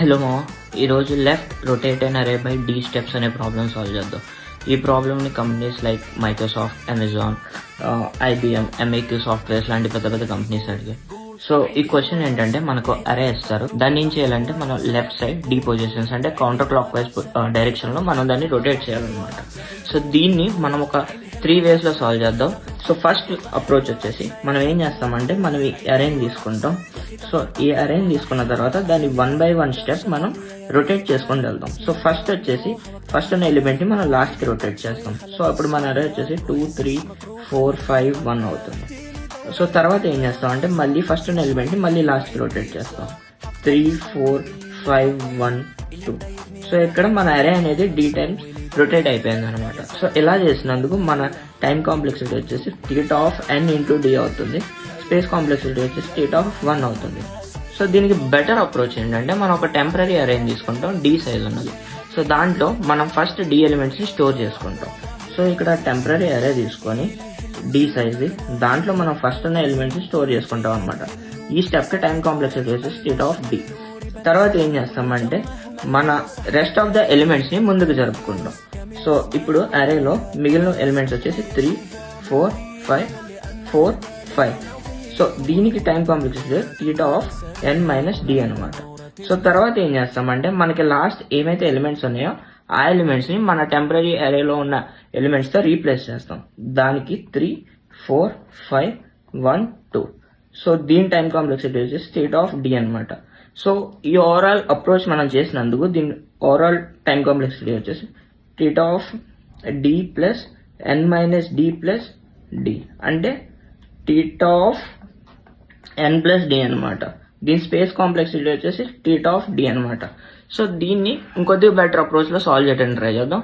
Hello మా ఈరోజు left rotate and array by D steps అనే ప్రాబ్లమ్ సాల్వ్ చేద్దాం. ఈ ప్రాబ్లమ్ని companies like Microsoft, Amazon, IBM, MAQ softwares లాంటి పెద్ద పెద్ద కంపెనీస్ అడిగాయి. సో ఈ క్వశ్చన్ ఏంటంటే మనకు అరే ఇస్తారు, దాన్ని ఏం చేయాలంటే మనం లెఫ్ట్ సైడ్ డి పొజిషన్స్ అంటే కౌంటర్ క్లాక్ వైజ్ డైరెక్షన్లో మనం దాన్ని రొటేట్ చేయాలన్నమాట. సో దీన్ని మనం ఒక 3 waysలో సాల్వ్ చేద్దాం. సో ఫస్ట్ అప్రోచ్ వచ్చేసి మనం ఏం చేస్తామంటే మనం ఈ అరేని తీసుకుంటాం. సో ఈ అరేని తీసుకున్న తర్వాత దాన్ని 1 by 1 స్టెప్స్ మనం రొటేట్ చేసుకొని వెళ్దాం. సో ఫస్ట్ ఉన్న ఎలిమెంట్ని మనం లాస్ట్కి రొటేట్ చేస్తాం. సో అప్పుడు మన అరే వచ్చేసి 2, 3, 4, 5, 1 అవుతుంది. సో తర్వాత ఏం చేస్తాం అంటే మళ్ళీ ఫస్ట్ ఉన్న ఎలిమెంట్ని మళ్ళీ లాస్ట్కి రొటేట్ చేస్తాం. 3, 4, 5, 1, 2. సో ఇక్కడ మన అరే అనేది డి టైమ్స్ రొటేట్ అయిపోయింది అనమాట. సో ఇలా చేసినందుకు మన టైం కాంప్లెక్సిటీ వచ్చేసి θ ఆఫ్ n ఇంటూ డి అవుతుంది. స్పేస్ కాంప్లెక్సిటీ వచ్చేసి θ ఆఫ్ 1 అవుతుంది. సో దీనికి బెటర్ అప్రోచ్ ఏంటంటే మనం ఒక టెంపరీ అరేని తీసుకుంటాం, డి సైజ్ ఉన్నది. సో దాంట్లో మనం ఫస్ట్ డి ఎలిమెంట్స్ని స్టోర్ చేసుకుంటాం. సో ఇక్కడ టెంపరీ అరే తీసుకొని డి సైజ్ దాంట్లో మనం ఫస్ట్ ఉన్న ఎలిమెంట్స్ని స్టోర్ చేసుకుంటాం అనమాట. ఈ స్టెప్కి టైం కాంప్లెక్సిటీ వచ్చేసి θ ఆఫ్ డి. తర్వాత ఏం చేస్తామంటే మన రెస్ట్ ఆఫ్ ద ఎలిమెంట్స్ని ముందుకు జరుపుకుంటాం. సో ఇప్పుడు అరేలో మిగిలిన ఎలిమెంట్స్ వచ్చేసి 3, 4, 5, 4, 5. సో దీనికి time complexity θ of n minus D అనమాట. సో తర్వాత ఏం చేస్తామంటే మనకి లాస్ట్ ఏమైతే ఎలిమెంట్స్ ఉన్నాయో ఆ ఎలిమెంట్స్ని మన టెంపరీ అరేలో ఉన్న ఎలిమెంట్స్తో రీప్లేస్ చేస్తాం. దానికి 3, 4, 5, 1, 2. సో దీని టైం కాంప్లెక్సిటీ వచ్చేసి θ ఆఫ్ డి అనమాట. సో ఈ ఓవరాల్ అప్రోచ్ మనం చేసినందుకు దీని ఓవరాల్ టైం కాంప్లెక్సిటీ వచ్చేసి θ of D plus n minus D plus D అంటే θ ఆఫ్ n ప్లస్ డి అనమాట. దీని స్పేస్ కాంప్లెక్సిటీ వచ్చేసి θ ఆఫ్ డి అనమాట. సో దీన్ని ఇంకొద్దిగా బెటర్ అప్రోచ్లో సాల్వ్ చేయడానికి ట్రై చేద్దాం.